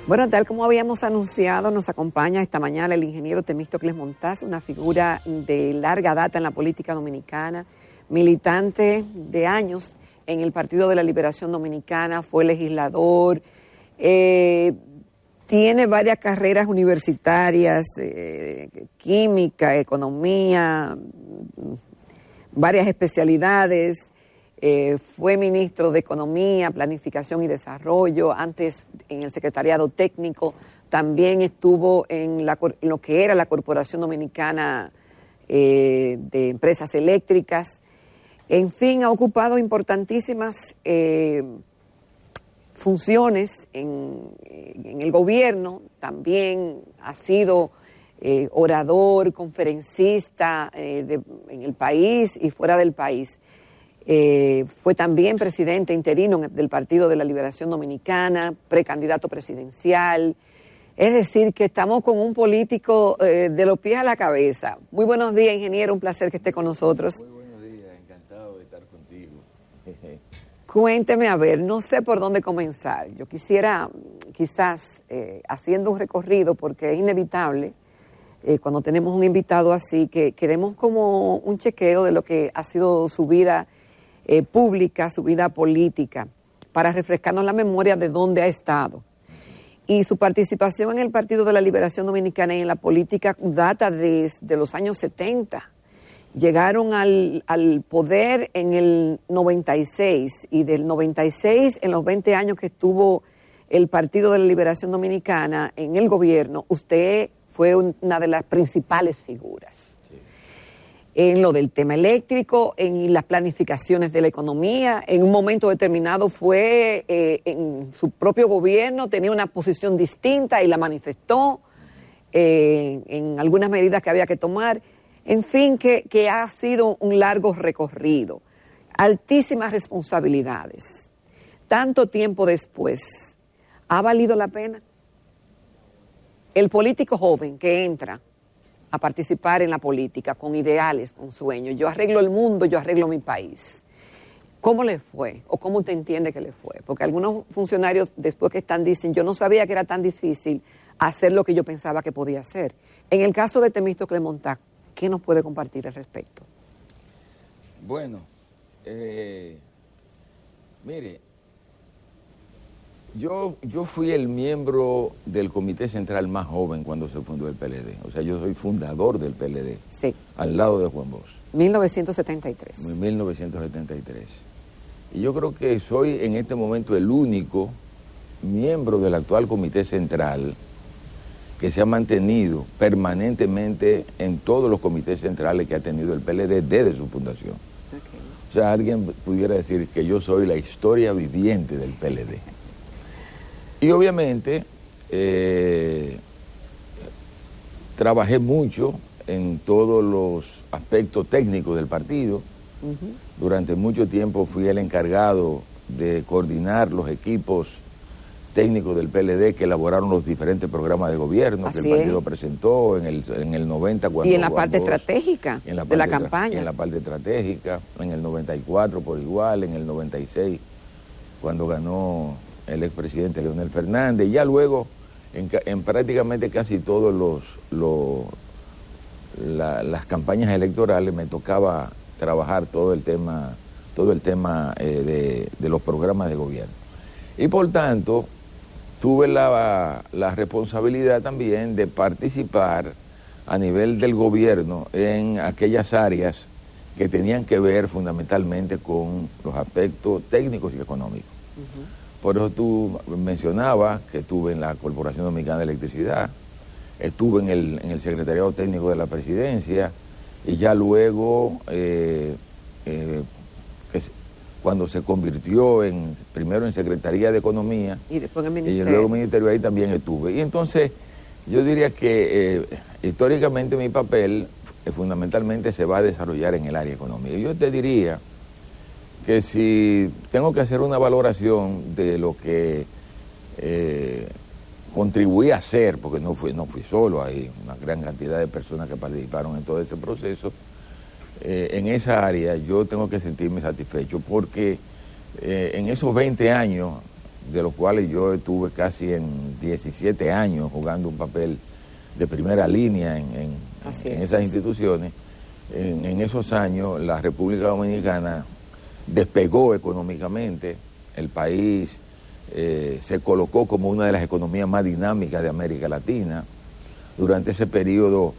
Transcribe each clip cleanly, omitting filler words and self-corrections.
Bueno, tal como habíamos anunciado, nos acompaña esta mañana el ingeniero Temístocles Montaz, una figura de larga data en la política dominicana, militante de años en el Partido de la Liberación Dominicana, fue legislador, tiene varias carreras universitarias, química, economía, varias especialidades. Fue ministro de Economía, Planificación y Desarrollo, antes en el Secretariado Técnico, también estuvo en lo que era la Corporación Dominicana de Empresas Eléctricas. En fin, ha ocupado importantísimas funciones en el gobierno, también ha sido orador, conferencista en el país y fuera del país. Fue también presidente interino del Partido de la Liberación Dominicana, precandidato presidencial. Es decir, que estamos con un político de los pies a la cabeza. Muy buenos días, ingeniero, un placer que esté con nosotros. Muy buenos días, encantado de estar contigo. Cuénteme, a ver, no sé por dónde comenzar. Yo quisiera, quizás, haciendo un recorrido, porque es inevitable, cuando tenemos un invitado así, que demos como un chequeo de lo que ha sido su vida pública, su vida política, para refrescarnos la memoria de dónde ha estado. Y su participación en el Partido de la Liberación Dominicana y en la política data desde los años 70. Llegaron al poder en el 96 y del 96, en los 20 años que estuvo el Partido de la Liberación Dominicana en el gobierno, usted fue una de las principales figuras. En lo del tema eléctrico, en las planificaciones de la economía. En un momento determinado fue en su propio gobierno, tenía una posición distinta y la manifestó en algunas medidas que había que tomar. En fin, que ha sido un largo recorrido, altísimas responsabilidades. Tanto tiempo después, ¿ha valido la pena? El político joven que entra a participar en la política con ideales, con sueños. Yo arreglo el mundo, yo arreglo mi país. ¿Cómo le fue? ¿O cómo usted entiende que le fue? Porque algunos funcionarios después que están dicen, yo no sabía que era tan difícil hacer lo que yo pensaba que podía hacer. En el caso de Temístocles Montaz, ¿qué nos puede compartir al respecto? Bueno, mire, yo fui el miembro del Comité Central más joven cuando se fundó el PLD. O sea, yo soy fundador del PLD. Sí. Al lado de Juan Bosch. 1973. 1973. Y yo creo que soy en este momento el único miembro del actual Comité Central que se ha mantenido permanentemente en todos los comités centrales que ha tenido el PLD desde su fundación. Okay. O sea, alguien pudiera decir que yo soy la historia viviente del PLD. Y obviamente trabajé mucho en todos los aspectos técnicos del partido. Durante mucho tiempo fui el encargado de coordinar los equipos técnicos del PLD que elaboraron los diferentes programas de gobierno que el partido presentó en el 90. Y en la parte estratégica de la campaña. En la parte estratégica, en el 94 por igual, en el 96 cuando ganó el expresidente Leonel Fernández, y ya luego en prácticamente casi todos las campañas electorales me tocaba trabajar todo el tema de los programas de gobierno. Y por tanto, tuve la responsabilidad también de participar a nivel del gobierno en aquellas áreas que tenían que ver fundamentalmente con los aspectos técnicos y económicos. Por eso tú mencionabas que estuve en la Corporación Dominicana de Electricidad, estuve en el Secretariado Técnico de la Presidencia, y ya luego, cuando se convirtió primero en Secretaría de Economía, y después en el Ministerio. Y luego en el Ministerio, ahí también estuve. Y entonces, yo diría que históricamente mi papel fundamentalmente se va a desarrollar en el área económica. Yo te diría que si tengo que hacer una valoración de lo que contribuí a hacer, porque no fui solo, hay una gran cantidad de personas que participaron en todo ese proceso, en esa área yo tengo que sentirme satisfecho porque en esos 20 años de los cuales yo estuve casi en 17 años jugando un papel de primera línea en esas instituciones. En esos años la República Dominicana despegó económicamente, el país se colocó como una de las economías más dinámicas de América Latina. Durante ese periodo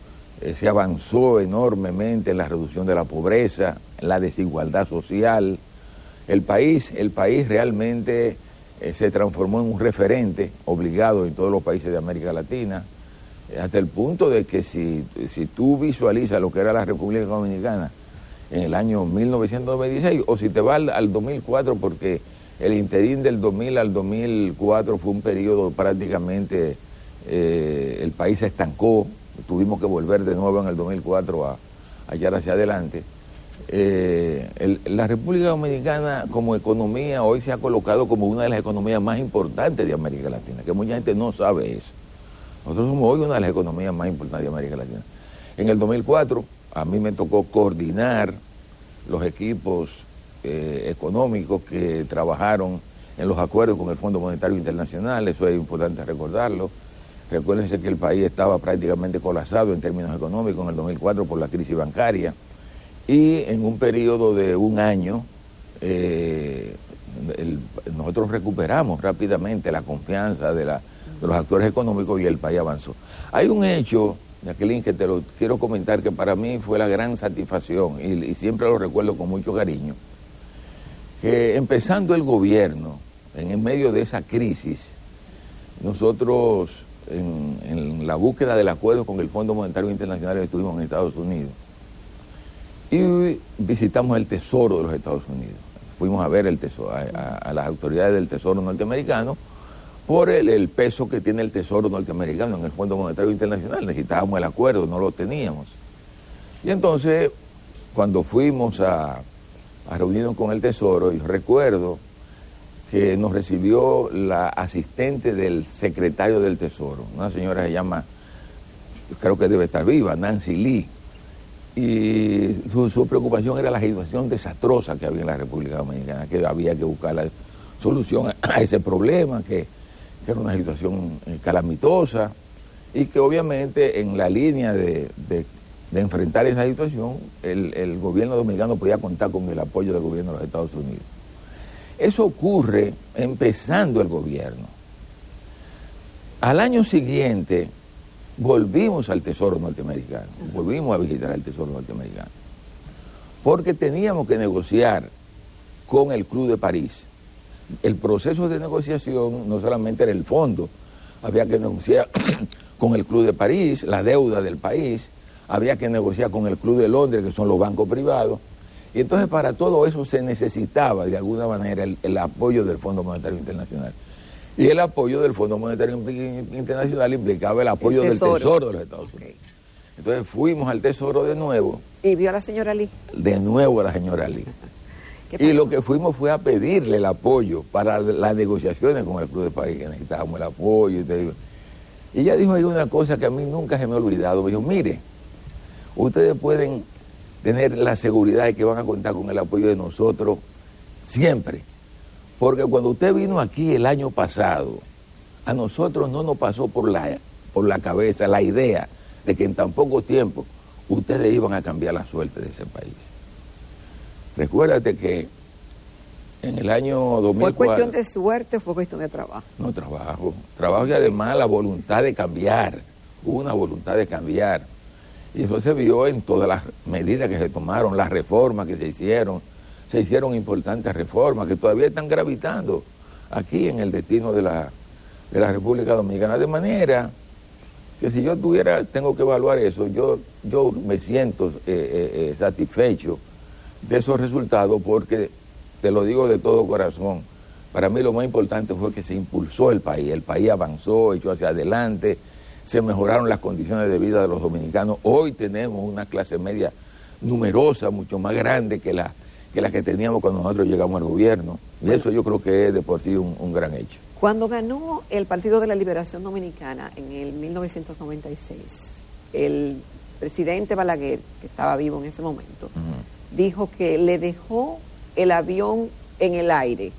se avanzó enormemente en la reducción de la pobreza, en la desigualdad social. El país realmente se transformó en un referente obligado en todos los países de América Latina, hasta el punto de que si tú visualizas lo que era la República Dominicana en el año 1996, o si te vas al 2004, porque el interín del 2000 al 2004 fue un periodo prácticamente, el país se estancó, tuvimos que volver de nuevo en el 2004 a hallar hacia adelante. La República Dominicana como economía hoy se ha colocado como una de las economías más importantes de América Latina, que mucha gente no sabe eso. Nosotros somos hoy una de las economías más importantes de América Latina. En el 2004 a mí me tocó coordinar los equipos económicos que trabajaron en los acuerdos con el Fondo Monetario Internacional, eso es importante recordarlo. Recuérdense que el país estaba prácticamente colapsado en términos económicos en el 2004 por la crisis bancaria, y en un periodo de un año nosotros recuperamos rápidamente la confianza de los actores económicos y el país avanzó. Hay un hecho, Jacqueline, que te lo quiero comentar, que para mí fue la gran satisfacción y siempre lo recuerdo con mucho cariño, que empezando el gobierno, en medio de esa crisis, nosotros en la búsqueda del acuerdo con el Fondo Monetario Internacional estuvimos en Estados Unidos y visitamos el Tesoro de los Estados Unidos. Fuimos a ver el tesoro, a las autoridades del Tesoro norteamericano por el peso que tiene el Tesoro norteamericano en el Fondo Monetario Internacional. Necesitábamos el acuerdo, no lo teníamos. Y entonces, cuando fuimos a reunirnos con el Tesoro, yo recuerdo que nos recibió la asistente del secretario del Tesoro, una señora que se llama, creo que debe estar viva, Nancy Lee, y su preocupación era la situación desastrosa que había en la República Dominicana, que había que buscar la solución a ese problema, que era una situación calamitosa, y que obviamente en la línea de enfrentar esa situación, el gobierno dominicano podía contar con el apoyo del gobierno de los Estados Unidos. Eso ocurre empezando el gobierno. Al año siguiente volvimos al Tesoro norteamericano, volvimos a visitar al Tesoro norteamericano, porque teníamos que negociar con el Club de París. El proceso de negociación no solamente era el fondo, había que negociar con el Club de París, la deuda del país, había que negociar con el Club de Londres, que son los bancos privados, y entonces para todo eso se necesitaba de alguna manera el apoyo del Fondo Monetario Internacional. Y el apoyo del Fondo Monetario Internacional implicaba el apoyo del Tesoro de los Estados Unidos. Entonces fuimos al Tesoro de nuevo. ¿Y vio a la señora Lee? De nuevo a la señora Lee. Y lo que fuimos fue a pedirle el apoyo para las negociaciones con el Club de París, que necesitábamos el apoyo. Y ella dijo ahí una cosa que a mí nunca se me ha olvidado. Me dijo, mire, ustedes pueden tener la seguridad de que van a contar con el apoyo de nosotros siempre. Porque cuando usted vino aquí el año pasado, a nosotros no nos pasó por la cabeza la idea de que en tan poco tiempo ustedes iban a cambiar la suerte de ese país. Recuérdate que en el año 2004... ¿Fue cuestión de suerte o fue cuestión de trabajo? No, trabajo y además la voluntad de cambiar, hubo una voluntad de cambiar. Y eso se vio en todas las medidas que se tomaron, las reformas que se hicieron importantes reformas que todavía están gravitando aquí en el destino de la República Dominicana, de manera que si yo tengo que evaluar eso, yo me siento satisfecho de esos resultados, porque te lo digo de todo corazón, para mí lo más importante fue que se impulsó el país avanzó, echó hacia adelante, se mejoraron las condiciones de vida de los dominicanos. Hoy tenemos una clase media numerosa, mucho más grande que la que teníamos cuando nosotros llegamos al gobierno. Y eso yo creo que es de por sí un gran hecho. Cuando ganó el Partido de la Liberación Dominicana en el 1996, el presidente Balaguer, que estaba vivo en ese momento, dijo que le dejó el avión en el aire.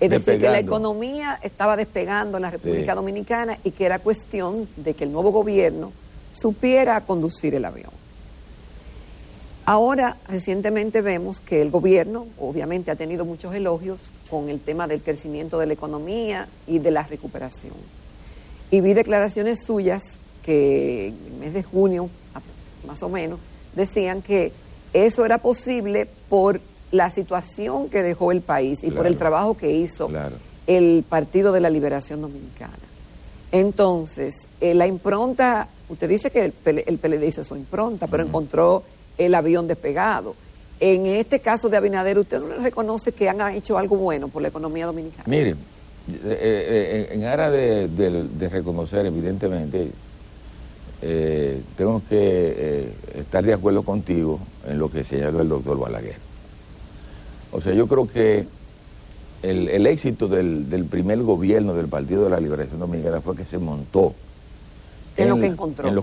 Es decir, que la economía estaba despegando en la República Dominicana y que era cuestión de que el nuevo gobierno supiera conducir el avión. Ahora, recientemente vemos que el gobierno, obviamente, ha tenido muchos elogios con el tema del crecimiento de la economía y de la recuperación. Y vi declaraciones suyas que en el mes de junio, más o menos, decían que eso era posible por la situación que dejó el país y por el trabajo que hizo el Partido de la Liberación Dominicana. Entonces, la impronta, usted dice que el PLD hizo su impronta, pero encontró el avión despegado. En este caso de Abinader, ¿usted no le reconoce que han hecho algo bueno por la economía dominicana? Miren, en aras de reconocer, evidentemente, tengo que estar de acuerdo contigo en lo que señaló el doctor Balaguer. O sea, yo creo que el éxito del primer gobierno del Partido de la Liberación Dominicana fue que se montó en lo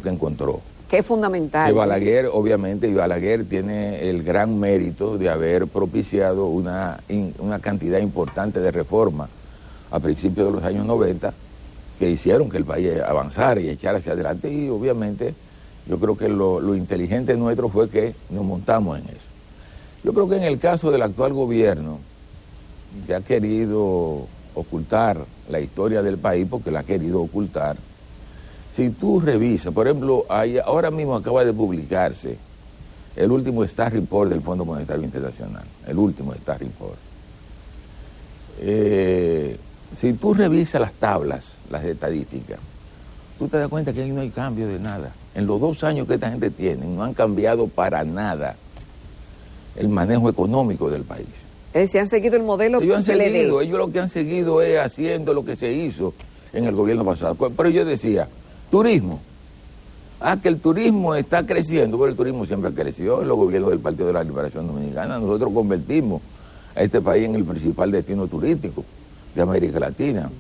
que encontró. Que es fundamental. Que Balaguer, obviamente, y Balaguer tiene el gran mérito de haber propiciado una cantidad importante de reformas a principios de los años 90 que hicieron que el país avanzara y echara hacia adelante, y obviamente yo creo que lo inteligente nuestro fue que nos montamos en eso. Yo creo que en el caso del actual gobierno, que ha querido ocultar la historia del país, porque la ha querido ocultar, si tú revisas, por ejemplo, ahora mismo acaba de publicarse el último Staff Report del Fondo Monetario Internacional, el último Staff Report. Si tú revisas las tablas, las estadísticas, tú te das cuenta que ahí no hay cambio de nada. En los 2 años que esta gente tiene, no han cambiado para nada el manejo económico del país. Si han seguido el modelo ellos lo que han seguido es haciendo lo que se hizo en el gobierno pasado. Pero yo decía, turismo. Que el turismo está creciendo, pero el turismo siempre creció en los gobiernos del Partido de la Liberación Dominicana. Nosotros convertimos a este país en el principal destino turístico de América Latina.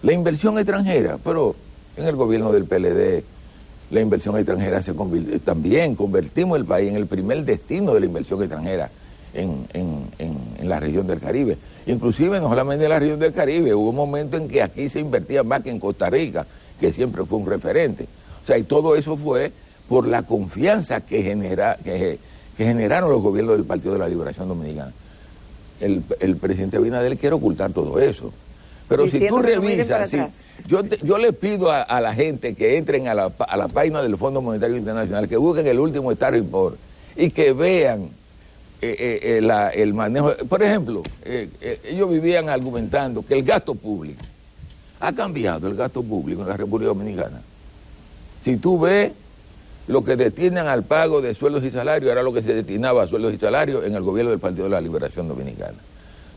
La inversión extranjera, pero en el gobierno del PLD la inversión extranjera también convertimos el país en el primer destino de la inversión extranjera en la región del Caribe. Inclusive no solamente en la región del Caribe, hubo un momento en que aquí se invertía más que en Costa Rica, que siempre fue un referente. O sea, y todo eso fue por la confianza que generaron los gobiernos del Partido de la Liberación Dominicana. El presidente Abinader quiere ocultar todo eso. Pero si tú revisas, yo le pido a la gente que entren a la página del Fondo Monetario Internacional, que busquen el último Staff Report y que vean el manejo. Por ejemplo, ellos vivían argumentando que el gasto público, ha cambiado el gasto público en la República Dominicana. Si tú ves lo que destinan al pago de sueldos y salarios, era lo que se destinaba a sueldos y salarios en el gobierno del Partido de la Liberación Dominicana.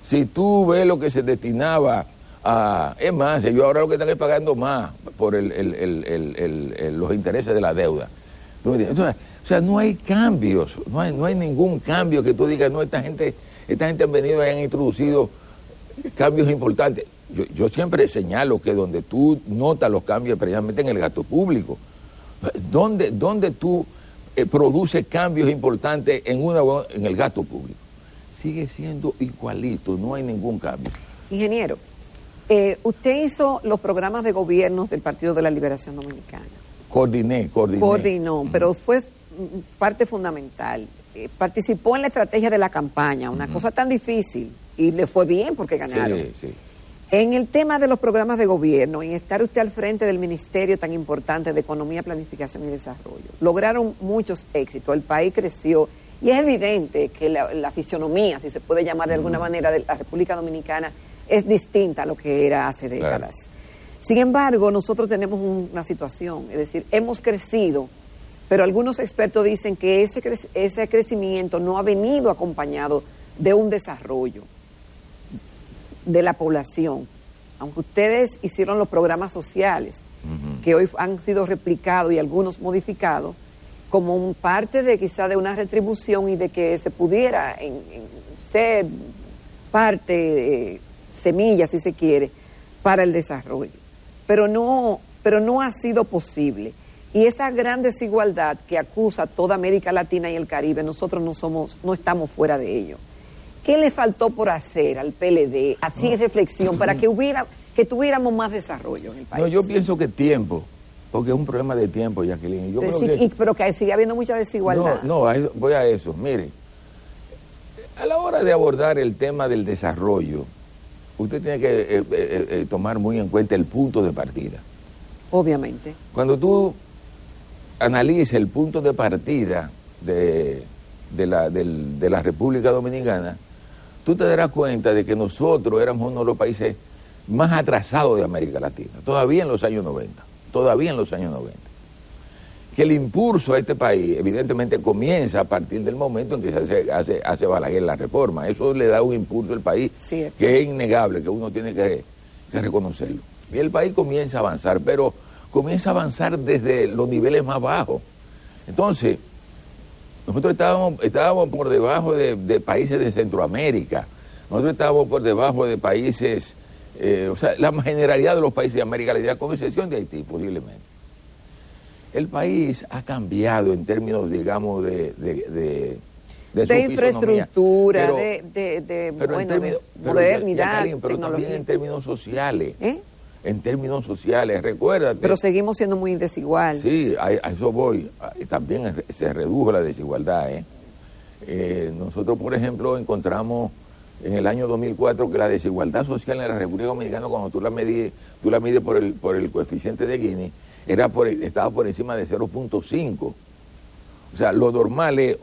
Si tú ves lo que se destinaba es más, ellos ahora lo que están es pagando más por los intereses de la deuda. Entonces, o sea, no hay cambios, no hay ningún cambio que tú digas, no, esta gente han venido y han introducido cambios importantes. Yo siempre señalo que donde tú notas los cambios precisamente en el gasto público, donde tú produces cambios importantes en el gasto público, sigue siendo igualito, no hay ningún cambio. Ingeniero, usted hizo los programas de gobierno del Partido de la Liberación Dominicana. Coordinó, pero fue parte fundamental. Participó en la estrategia de la campaña, una cosa tan difícil, y le fue bien porque ganaron. Sí. En el tema de los programas de gobierno y estar usted al frente del ministerio tan importante de Economía, Planificación y Desarrollo, lograron muchos éxitos, el país creció y es evidente que la fisionomía, si se puede llamar de alguna manera, de la República Dominicana es distinta a lo que era hace décadas. Claro. Sin embargo, nosotros tenemos una situación, es decir, hemos crecido, pero algunos expertos dicen que ese crecimiento no ha venido acompañado de un desarrollo de la población, aunque ustedes hicieron los programas sociales, que hoy han sido replicados y algunos modificados, como parte de quizá de una retribución y de que se pudiera ser parte, semilla si se quiere, para el desarrollo. Pero no ha sido posible. Y esa gran desigualdad que acusa toda América Latina y el Caribe, nosotros no estamos fuera de ello. ¿Qué le faltó por hacer al PLD, así en reflexión, para que tuviéramos más desarrollo en el país? No, yo pienso que tiempo, porque es un problema de tiempo, Jacqueline. Yo creo que, pero que sigue habiendo mucha desigualdad. No, voy a eso. Mire, a la hora de abordar el tema del desarrollo, usted tiene que tomar muy en cuenta el punto de partida. Obviamente. Cuando tú analices el punto de partida de la República Dominicana, tú te darás cuenta de que nosotros éramos uno de los países más atrasados de América Latina, todavía en los años 90. Que el impulso a este país, evidentemente, comienza a partir del momento en que se hace Balaguer la reforma. Eso le da un impulso al país que es innegable, que uno tiene que reconocerlo. Y el país comienza a avanzar, pero comienza a avanzar desde los niveles más bajos. Entonces, nosotros estábamos por debajo de países de Centroamérica, nosotros estábamos por debajo de países, o sea, la generalidad de los países de América Latina, con excepción de Haití, posiblemente. El país ha cambiado en términos, digamos, de infraestructura, de modernidad, pero también en términos sociales. En términos sociales, recuérdate. Pero seguimos siendo muy desiguales. Sí, a eso voy. También se redujo la desigualdad. Nosotros, por ejemplo, encontramos en el año 2004 que la desigualdad social en la República Dominicana, cuando tú la mides por el coeficiente de Gini, estaba por encima de 0.5. O sea, lo normal es,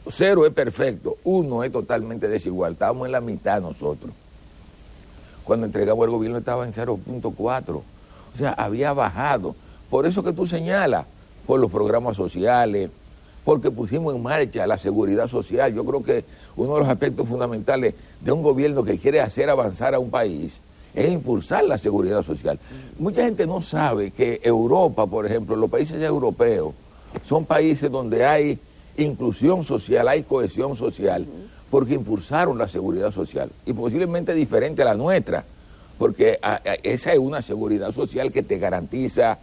0 es perfecto, 1 es totalmente desigual. Estábamos en la mitad nosotros. Cuando entregamos el gobierno estaba en 0.4. O sea, había bajado. Por eso que tú señalas, por los programas sociales, porque pusimos en marcha la seguridad social. Yo creo que uno de los aspectos fundamentales de un gobierno que quiere hacer avanzar a un país es impulsar la seguridad social. Mucha gente no sabe que Europa, por ejemplo, los países europeos, son países donde hay inclusión social, hay cohesión social, porque impulsaron la seguridad social, y posiblemente diferente a la nuestra, porque esa es una seguridad social que te garantiza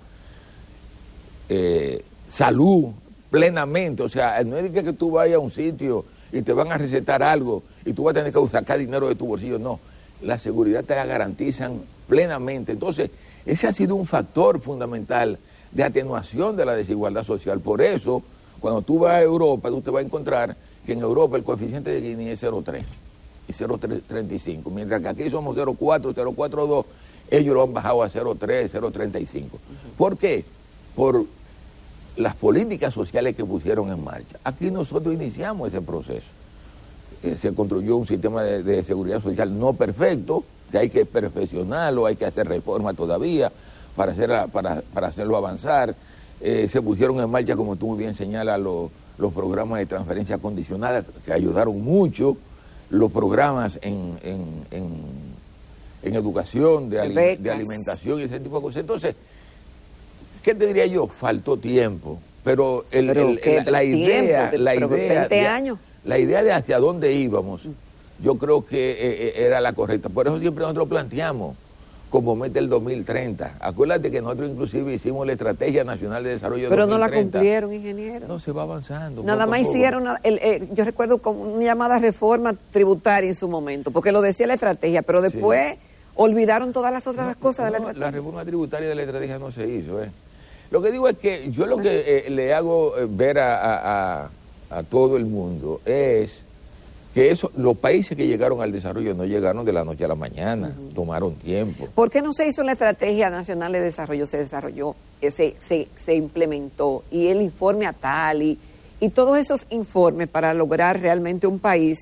salud plenamente. O sea, no es que tú vayas a un sitio y te van a recetar algo y tú vas a tener que sacar dinero de tu bolsillo, no. La seguridad te la garantizan plenamente. Entonces, ese ha sido un factor fundamental de atenuación de la desigualdad social. Por eso, cuando tú vas a Europa, tú te vas a encontrar que en Europa el coeficiente de Gini es 0.3 y 0.35, mientras que aquí somos 0.4, 0.42, ellos lo han bajado a 0.3, 0.35. ¿Por qué? Por las políticas sociales que pusieron en marcha. Aquí nosotros iniciamos ese proceso. Se construyó un sistema de seguridad social no perfecto, que hay que perfeccionarlo, hay que hacer reformas todavía para hacerlo avanzar. Se pusieron en marcha, como tú muy bien señalas, los programas de transferencia condicionada, que ayudaron mucho, los programas en educación, de alimentación y ese tipo de cosas. Entonces, ¿qué te diría yo? Faltó tiempo, pero la idea de hacia dónde íbamos, yo creo que era la correcta. Por eso siempre nosotros planteamos como meta el 2030. Acuérdate que nosotros inclusive hicimos la Estrategia Nacional de Desarrollo 2030. Pero no la cumplieron, ingeniero. No, se va avanzando. Nada más hicieron, yo recuerdo como una llamada reforma tributaria en su momento, porque lo decía la estrategia, pero después olvidaron todas las otras cosas de la estrategia. La reforma tributaria de la estrategia no se hizo. Lo que digo es que yo lo que le hago ver a todo el mundo es que los países que llegaron al desarrollo no llegaron de la noche a la mañana, tomaron tiempo. ¿Por qué no se hizo la Estrategia Nacional de Desarrollo? Se desarrolló, se implementó, y el informe Atali, y todos esos informes para lograr realmente un país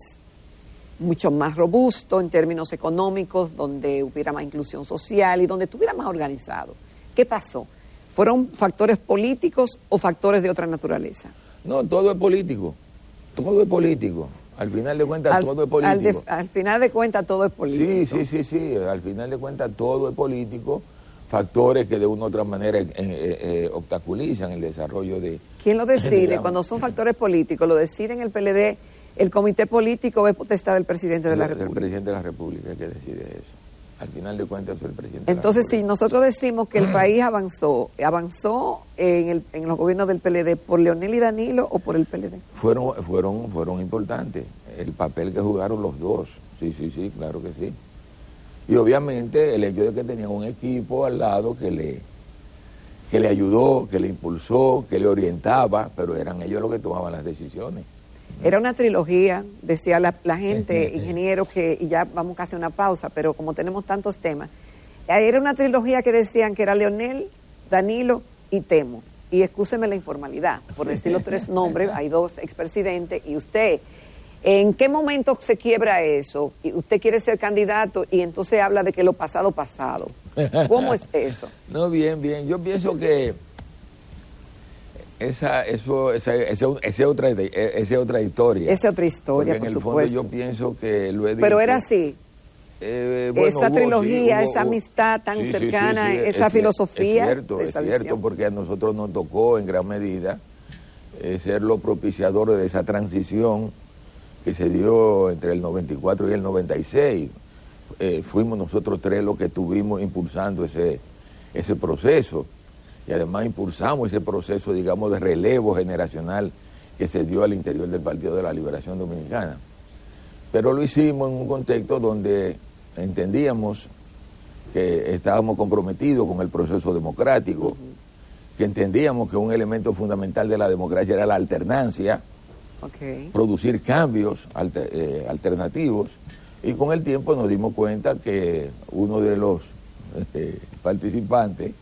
mucho más robusto en términos económicos, donde hubiera más inclusión social y donde estuviera más organizado. ¿Qué pasó? ¿Fueron factores políticos o factores de otra naturaleza? No, todo es político, todo es político. Al final de cuentas todo es político. Al final de cuentas todo es político. Sí. Al final de cuentas todo es político. Factores que de una u otra manera obstaculizan el desarrollo de... ¿Quién lo decide? Cuando son factores políticos, ¿lo decide en el PLD, el comité político o es potestad del presidente de la República? El presidente de la República que decide eso. Al final de cuentas es el presidente. Entonces, si nosotros decimos que el país avanzó en los gobiernos del PLD, ¿por Leonel y Danilo o por el PLD? Fueron importantes. el papel que jugaron los dos. Sí, claro que sí. Y obviamente el hecho de que tenían un equipo al lado que le ayudó, que le impulsó, que le orientaba, pero eran ellos los que tomaban las decisiones. Era una trilogía, decía la gente, ingeniero, y ya vamos casi a una pausa, pero como tenemos tantos temas, era una trilogía que decían que era Leonel, Danilo y Temo. Y excúseme la informalidad, por decir los tres nombres, hay dos expresidentes y usted. ¿En qué momento se quiebra eso? Y usted quiere ser candidato y entonces habla de que lo pasado. ¿Cómo es eso? No, bien. Yo pienso que esa es otra historia. Esa otra historia, porque por en el supuesto. fondo yo pienso que lo he dicho. Pero era así. Bueno, esa trilogía, esa amistad tan cercana, esa filosofía. Es cierto, porque a nosotros nos tocó en gran medida ser los propiciadores de esa transición que se dio entre el 94 y el 96. Fuimos nosotros tres los que estuvimos impulsando ese proceso, y además impulsamos ese proceso, digamos, de relevo generacional que se dio al interior del Partido de la Liberación Dominicana. Pero lo hicimos en un contexto donde entendíamos que estábamos comprometidos con el proceso democrático, que entendíamos que un elemento fundamental de la democracia era la alternancia, producir cambios alternativos, y con el tiempo nos dimos cuenta que uno de los participantes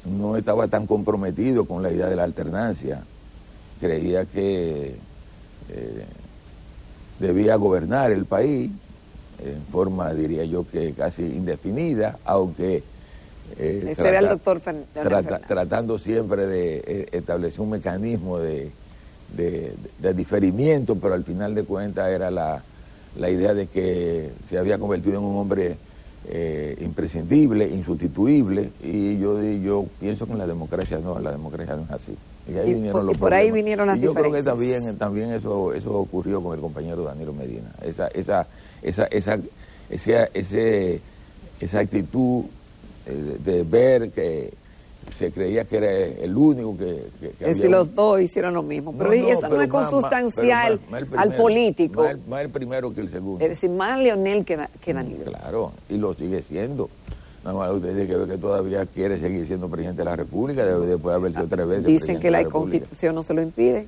no estaba tan comprometido con la idea de la alternancia, creía que debía gobernar el país en forma, diría yo, que casi indefinida, aunque ese era el doctor tratando siempre de establecer un mecanismo de diferimiento, pero al final de cuentas era la idea de que se había convertido en un hombre imprescindible, insustituible, y yo pienso que en la democracia no es así. Y ahí vinieron los por ahí vinieron las diferencias. Yo creo que también eso ocurrió con el compañero Danilo Medina. Esa actitud de ver que se creía que era el único que es decir, los dos hicieron lo mismo. Pero eso no es consustancial al político. Más el primero que el segundo. Es decir, más Leonel que Danilo. Claro, y lo sigue siendo. Nada más usted tiene que ver que todavía quiere seguir siendo presidente de la República, después de haber sido 3 veces Dicen que la Constitución no se lo impide.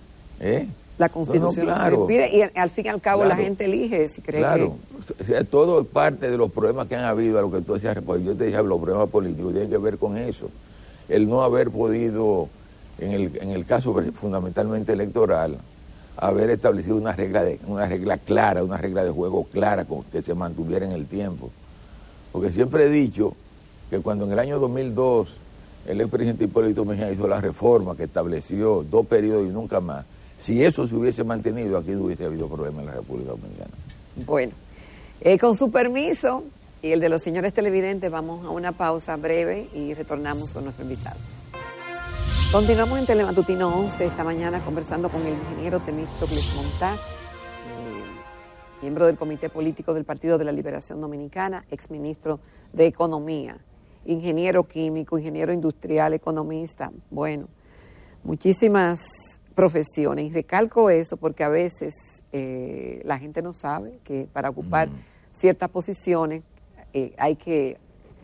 La Constitución no se lo impide, y al fin y al cabo la gente elige si cree que... O sea, todo parte de los problemas que han habido, a lo que tú decías, pues yo te dije, los problemas políticos tienen que ver con eso. El no haber podido, en el caso fundamentalmente electoral, haber establecido una regla clara, una regla de juego clara que se mantuviera en el tiempo. Porque siempre he dicho que cuando en el año 2002 el expresidente Hipólito Mejía hizo la reforma que estableció 2 periodos y nunca más, si eso se hubiese mantenido, aquí no hubiese habido problema en la República Dominicana. Bueno, con su permiso y el de los señores televidentes, vamos a una pausa breve y retornamos con nuestro invitado. Continuamos en Telematutino 11 esta mañana conversando con el ingeniero Temístocles Montaz, miembro del Comité Político del Partido de la Liberación Dominicana, exministro de Economía, ingeniero químico, ingeniero industrial, economista. Bueno, muchísimas profesiones. Y recalco eso porque a veces la gente no sabe que para ocupar ciertas posiciones hay que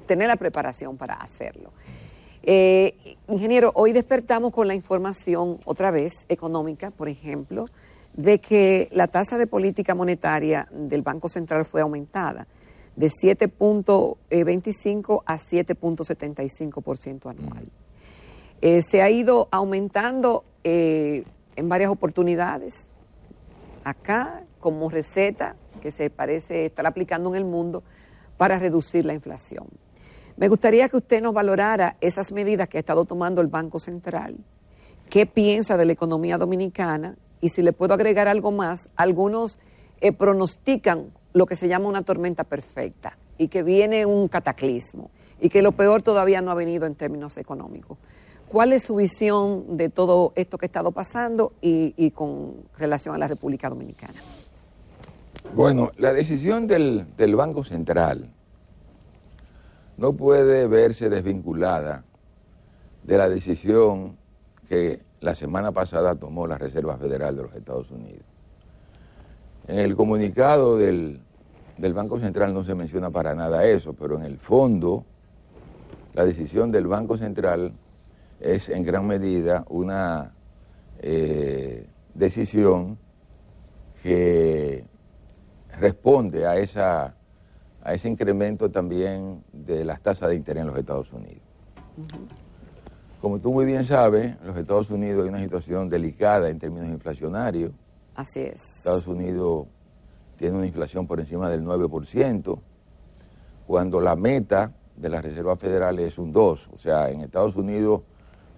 tener la preparación para hacerlo. Ingeniero, hoy despertamos con la información, otra vez, económica, por ejemplo, de que la tasa de política monetaria del Banco Central fue aumentada de 7.25 a 7.75% anual. Se ha ido aumentando en varias oportunidades, acá como receta que se parece estar aplicando en el mundo para reducir la inflación. Me gustaría que usted nos valorara esas medidas que ha estado tomando el Banco Central, qué piensa de la economía dominicana, y si le puedo agregar algo más, algunos pronostican lo que se llama una tormenta perfecta y que viene un cataclismo y que lo peor todavía no ha venido en términos económicos. ¿Cuál es su visión de todo esto que ha estado pasando y con relación a la República Dominicana? Bueno, la decisión del Banco Central no puede verse desvinculada de la decisión que la semana pasada tomó la Reserva Federal de los Estados Unidos. En el comunicado del Banco Central no se menciona para nada eso, pero en el fondo la decisión del Banco Central es en gran medida una decisión que responde a ese incremento también de las tasas de interés en los Estados Unidos. Como tú muy bien sabes, en los Estados Unidos hay una situación delicada en términos inflacionarios. Así es. Estados Unidos tiene una inflación por encima del 9%, cuando la meta de la Reserva Federal es un 2%. O sea, en Estados Unidos,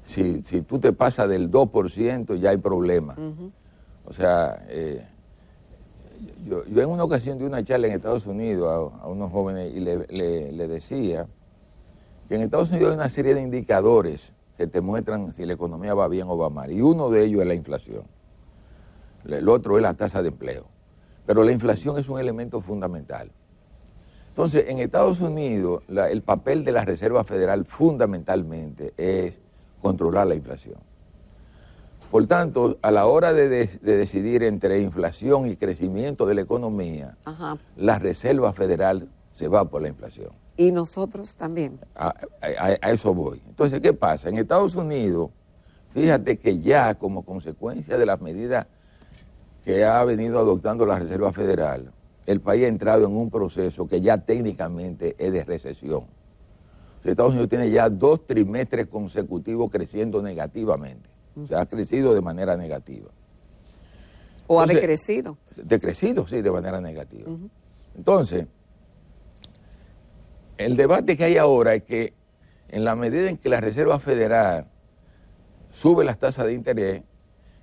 si tú te pasas del 2%, ya hay problema. O sea, yo en una ocasión di una charla en Estados Unidos a unos jóvenes y le decía que en Estados Unidos hay una serie de indicadores que te muestran si la economía va bien o va mal. Y uno de ellos es la inflación. El otro es la tasa de empleo. Pero la inflación es un elemento fundamental. Entonces, en Estados Unidos, el papel de la Reserva Federal fundamentalmente es controlar la inflación. Por tanto, a la hora de decidir entre inflación y crecimiento de la economía, la Reserva Federal se va por la inflación. Y nosotros también. A eso voy. Entonces, ¿qué pasa? En Estados Unidos, fíjate que ya como consecuencia de las medidas que ha venido adoptando la Reserva Federal, el país ha entrado en un proceso que ya técnicamente es de recesión. O sea, Estados Unidos tiene ya 2 trimestres consecutivos creciendo negativamente. O sea, ha crecido de manera negativa. ¿O ha decrecido? Decrecido, sí, de manera negativa. Entonces, el debate que hay ahora es que en la medida en que la Reserva Federal sube las tasas de interés,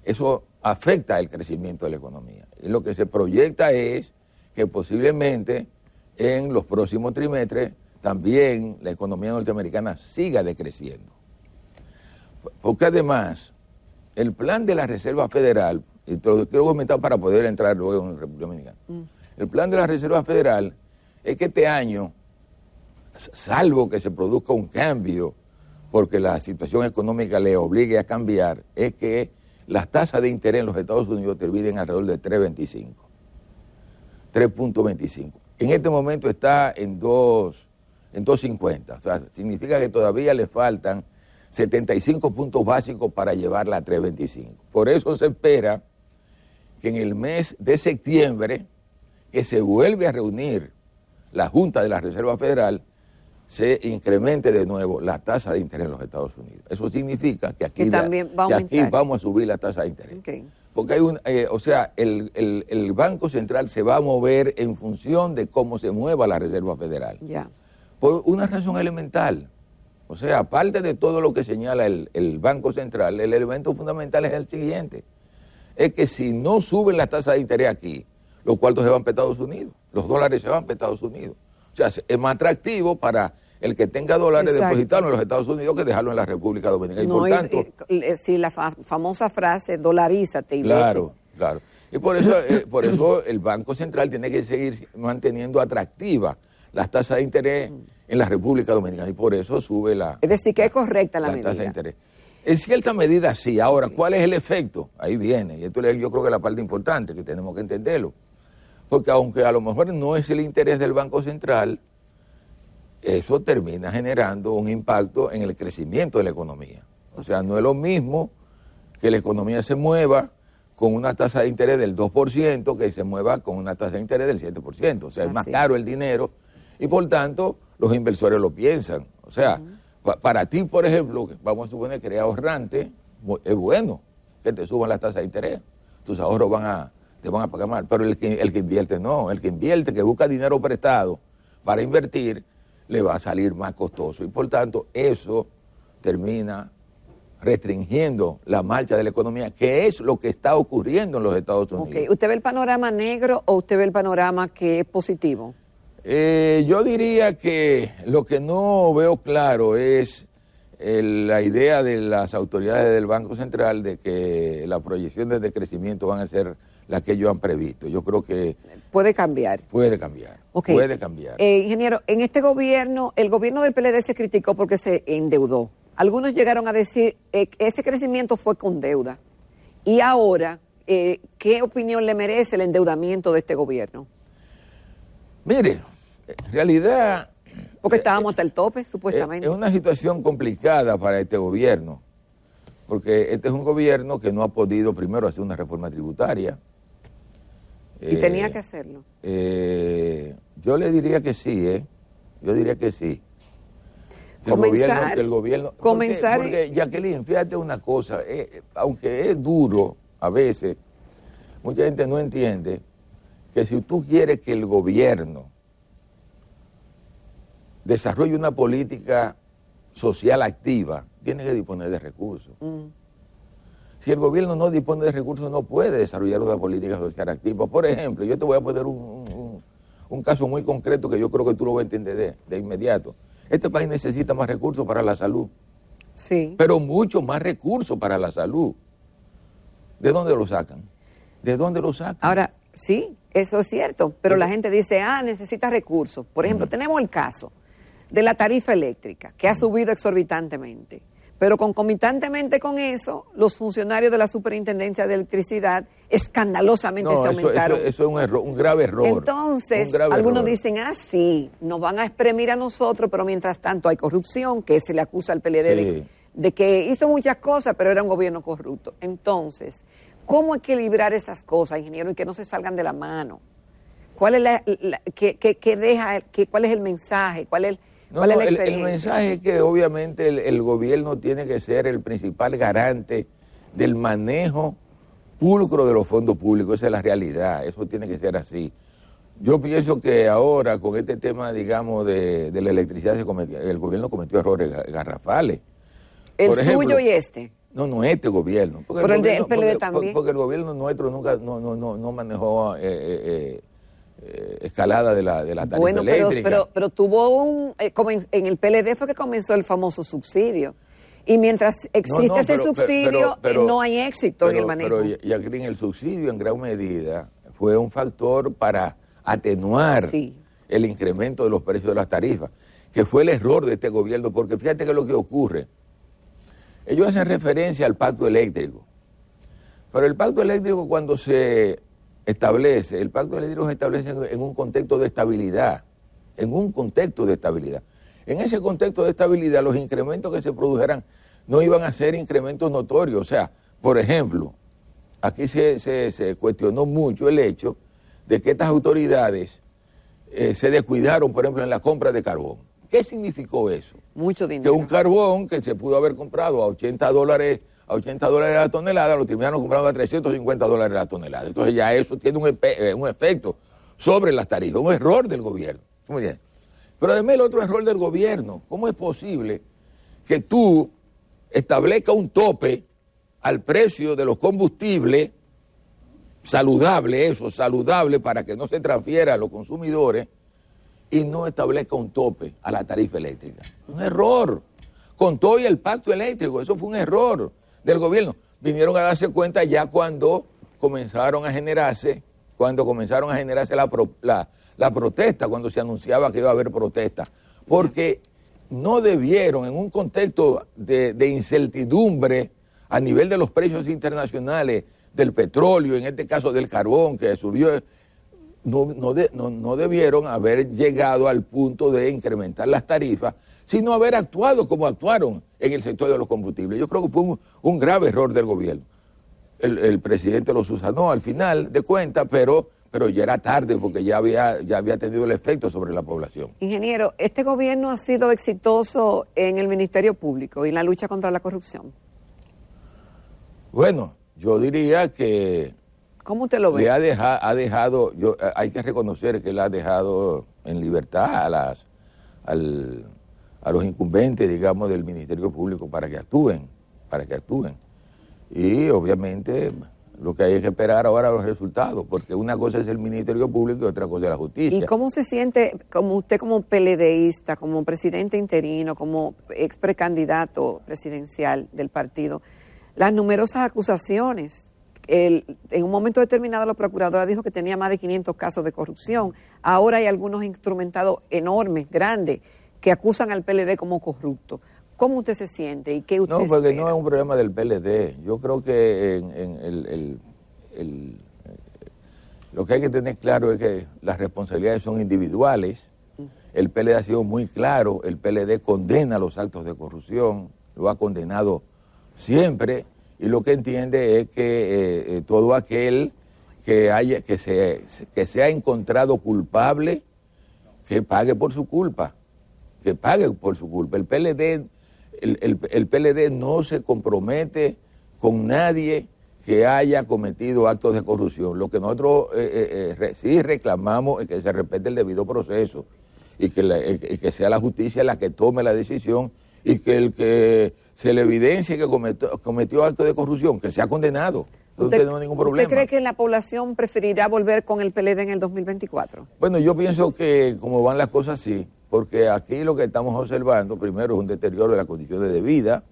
eso afecta el crecimiento de la economía. Y lo que se proyecta es que posiblemente en los próximos trimestres también la economía norteamericana siga decreciendo. Porque además, el plan de la Reserva Federal, y te lo quiero comentar para poder entrar luego en República Dominicana, el plan de la Reserva Federal es que este año, salvo que se produzca un cambio, porque la situación económica le obligue a cambiar, es que las tasas de interés en los Estados Unidos terminen alrededor de 3.25. 3.25. En este momento está en 2.50. O sea, significa que todavía le faltan 75 puntos básicos para llevarla a 3.25. Por eso se espera que en el mes de septiembre, que se vuelve a reunir la Junta de la Reserva Federal, se incremente de nuevo la tasa de interés en los Estados Unidos. Eso significa que aquí, vamos a subir la tasa de interés. Porque hay el Banco Central se va a mover en función de cómo se mueva la Reserva Federal. Por una razón elemental. O sea, aparte de todo lo que señala el Banco Central, el elemento fundamental es el siguiente. Es que si no suben las tasas de interés aquí, los cuartos se van para Estados Unidos, los dólares se van para Estados Unidos. O sea, es más atractivo para el que tenga dólares depositarlos en los Estados Unidos que dejarlo en la República Dominicana. Y por tanto, si la famosa frase, dolarízate y claro. Y por eso el Banco Central tiene que seguir manteniendo atractiva las tasas de interés en la República Dominicana. Y por eso sube la... Es decir, que es correcta la medida. Tasa de interés. En cierta medida sí. Ahora, ¿cuál es el efecto? Ahí viene. Y esto yo creo que es la parte importante, que tenemos que entenderlo. Porque aunque a lo mejor no es el interés del Banco Central, eso termina generando un impacto en el crecimiento de la economía. O sea, no es lo mismo que la economía se mueva con una tasa de interés del 2% que se mueva con una tasa de interés del 7%. O sea, es más caro el dinero y por tanto los inversores lo piensan. O sea, para ti, por ejemplo, vamos a suponer que eres ahorrante, es bueno que te suban las tasas de interés. Tus ahorros te van a pagar mal, pero el que invierte no. El que invierte, que busca dinero prestado para invertir, le va a salir más costoso y por tanto eso termina restringiendo la marcha de la economía, que es lo que está ocurriendo en los Estados Unidos. ¿Usted ve el panorama negro o usted ve el panorama que es positivo? Yo diría que lo que no veo claro es la idea de las autoridades del Banco Central de que las proyecciones de crecimiento van a ser las que ellos han previsto. Yo creo que... Puede cambiar. Puede cambiar. Puede cambiar. Ingeniero, en este gobierno, el gobierno del PLD se criticó porque se endeudó. Algunos llegaron a decir que ese crecimiento fue con deuda. Y ahora, ¿qué opinión le merece el endeudamiento de este gobierno? Mire, en realidad... Porque estábamos hasta el tope, supuestamente. Es una situación complicada para este gobierno, porque este es un gobierno que no ha podido primero hacer una reforma tributaria. Y tenía que hacerlo. Yo le diría que sí, Yo diría que sí. Porque Jacqueline, fíjate una cosa, aunque es duro a veces, mucha gente no entiende que si tú quieres que el gobierno desarrolle una política social activa, tiene que disponer de recursos. Si el gobierno no dispone de recursos, no puede desarrollar una política social activa. Por ejemplo, yo te voy a poner un caso muy concreto que yo creo que tú lo vas a entender de inmediato. Este país necesita más recursos para la salud. Sí. Pero mucho más recursos para la salud. ¿De dónde lo sacan? ¿De dónde lo sacan? Ahora, sí, eso es cierto, pero la gente dice, necesita recursos. Por ejemplo, tenemos el caso de la tarifa eléctrica, que ha subido exorbitantemente. Pero concomitantemente con eso, los funcionarios de la Superintendencia de Electricidad escandalosamente se aumentaron. Eso es un error, un grave error. Entonces, algunos dicen, sí, nos van a exprimir a nosotros, pero mientras tanto hay corrupción, que se le acusa al PLD de que hizo muchas cosas, pero era un gobierno corrupto. Entonces, ¿cómo equilibrar esas cosas, ingeniero, y que no se salgan de la mano? ¿Cuál es cuál es el mensaje? ¿Cuál es la experiencia? El mensaje es que obviamente el gobierno tiene que ser el principal garante del manejo pulcro de los fondos públicos. Esa es la realidad, eso tiene que ser así. Yo pienso que ahora con este tema, digamos, de la electricidad, el gobierno cometió errores garrafales. ¿El suyo y este? No, este gobierno. Pero el del PLD también. Porque el gobierno nuestro nunca no manejó escalada de la tarifa eléctrica. Pero tuvo como en el PLD fue que comenzó el famoso subsidio. Y mientras existe ese subsidio, no hay éxito en el manejo. Pero Jacqueline, el subsidio en gran medida fue un factor para atenuar el incremento de los precios de las tarifas, que fue el error de este gobierno, porque fíjate que lo que ocurre. Ellos hacen referencia al pacto eléctrico, pero el pacto eléctrico cuando se establece, el pacto eléctrico se establece en un contexto de estabilidad, en ese contexto de estabilidad los incrementos que se produjeran no iban a ser incrementos notorios. O sea, por ejemplo, aquí se cuestionó mucho el hecho de que estas autoridades se descuidaron, por ejemplo, en la compra de carbón. ¿Qué significó eso? Mucho dinero. Que un carbón que se pudo haber comprado a $80 la tonelada, lo terminaron comprando a $350 la tonelada. Entonces ya eso tiene un efecto sobre las tarifas, un error del gobierno. Muy bien. Pero además el otro error del gobierno, ¿cómo es posible que tú establezcas un tope al precio de los combustibles, saludable para que no se transfiera a los consumidores, y no establezca un tope a la tarifa eléctrica? Un error. Con todo y el pacto eléctrico, eso fue un error del gobierno. Vinieron a darse cuenta ya cuando comenzaron a generarse la protesta, cuando se anunciaba que iba a haber protesta. Porque no debieron, en un contexto de incertidumbre a nivel de los precios internacionales del petróleo, en este caso del carbón que subió, no debieron haber llegado al punto de incrementar las tarifas, sino haber actuado como actuaron en el sector de los combustibles. Yo creo que fue un grave error del gobierno. El presidente lo subsanó al final de cuentas, pero ya era tarde porque ya había tenido el efecto sobre la población. Ingeniero, ¿este gobierno ha sido exitoso en el Ministerio Público y en la lucha contra la corrupción? Bueno, yo diría que... ¿Cómo usted lo ve? Hay que reconocer que él ha dejado en libertad a los incumbentes, digamos, del Ministerio Público para que actúen. Y obviamente lo que hay que esperar ahora los resultados, porque una cosa es el Ministerio Público y otra cosa es la justicia. ¿Y cómo se siente usted como PLDista, como presidente interino, como ex precandidato presidencial del partido, las numerosas acusaciones? En un momento determinado la procuradora dijo que tenía más de 500 casos de corrupción. Ahora hay algunos instrumentados enormes, grandes, que acusan al PLD como corrupto. ¿Cómo usted se siente y qué usted No, porque espera? no es un problema del PLD. Yo creo que lo que hay que tener claro es que las responsabilidades son individuales. El PLD ha sido muy claro, el PLD condena los actos de corrupción, lo ha condenado siempre, y lo que entiende es que todo aquel que se ha encontrado culpable, que pague por su culpa, que pague por su culpa. El PLD no se compromete con nadie que haya cometido actos de corrupción. Lo que nosotros sí reclamamos es que se respete el debido proceso y que sea la justicia la que tome la decisión, y que el que se le evidencie que cometió actos de corrupción, que sea condenado. Entonces no hay ningún problema. ¿Usted cree que la población preferirá volver con el PLD en el 2024? Bueno, yo pienso que como van las cosas, sí, porque aquí lo que estamos observando, primero, es un deterioro de las condiciones de vida.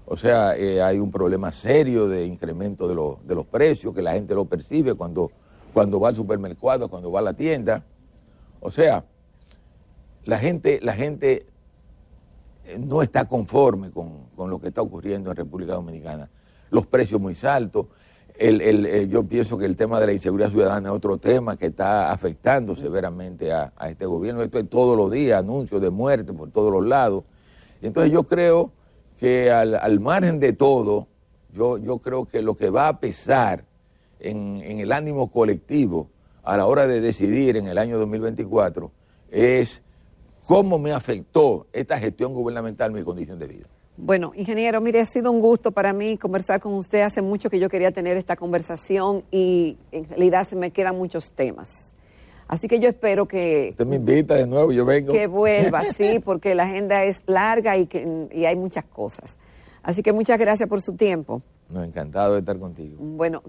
O sea, hay un problema serio de incremento de los precios, que la gente lo percibe cuando va al supermercado, cuando va a la tienda. O sea, la gente no está conforme con lo que está ocurriendo en República Dominicana. Los precios muy altos. Yo pienso que el tema de la inseguridad ciudadana es otro tema que está afectando severamente a este gobierno. Esto es todos los días, anuncios de muerte por todos los lados. Y entonces yo creo que al margen de todo, yo creo que lo que va a pesar en el ánimo colectivo a la hora de decidir en el año 2024 es cómo me afectó esta gestión gubernamental mi condición de vida. Bueno, ingeniero, mire, ha sido un gusto para mí conversar con usted. Hace mucho que yo quería tener esta conversación y en realidad se me quedan muchos temas. Así que yo espero que... Usted me invita de nuevo, yo vengo. Que vuelva, sí, porque la agenda es larga y hay muchas cosas. Así que muchas gracias por su tiempo. No, encantado de estar contigo. Bueno...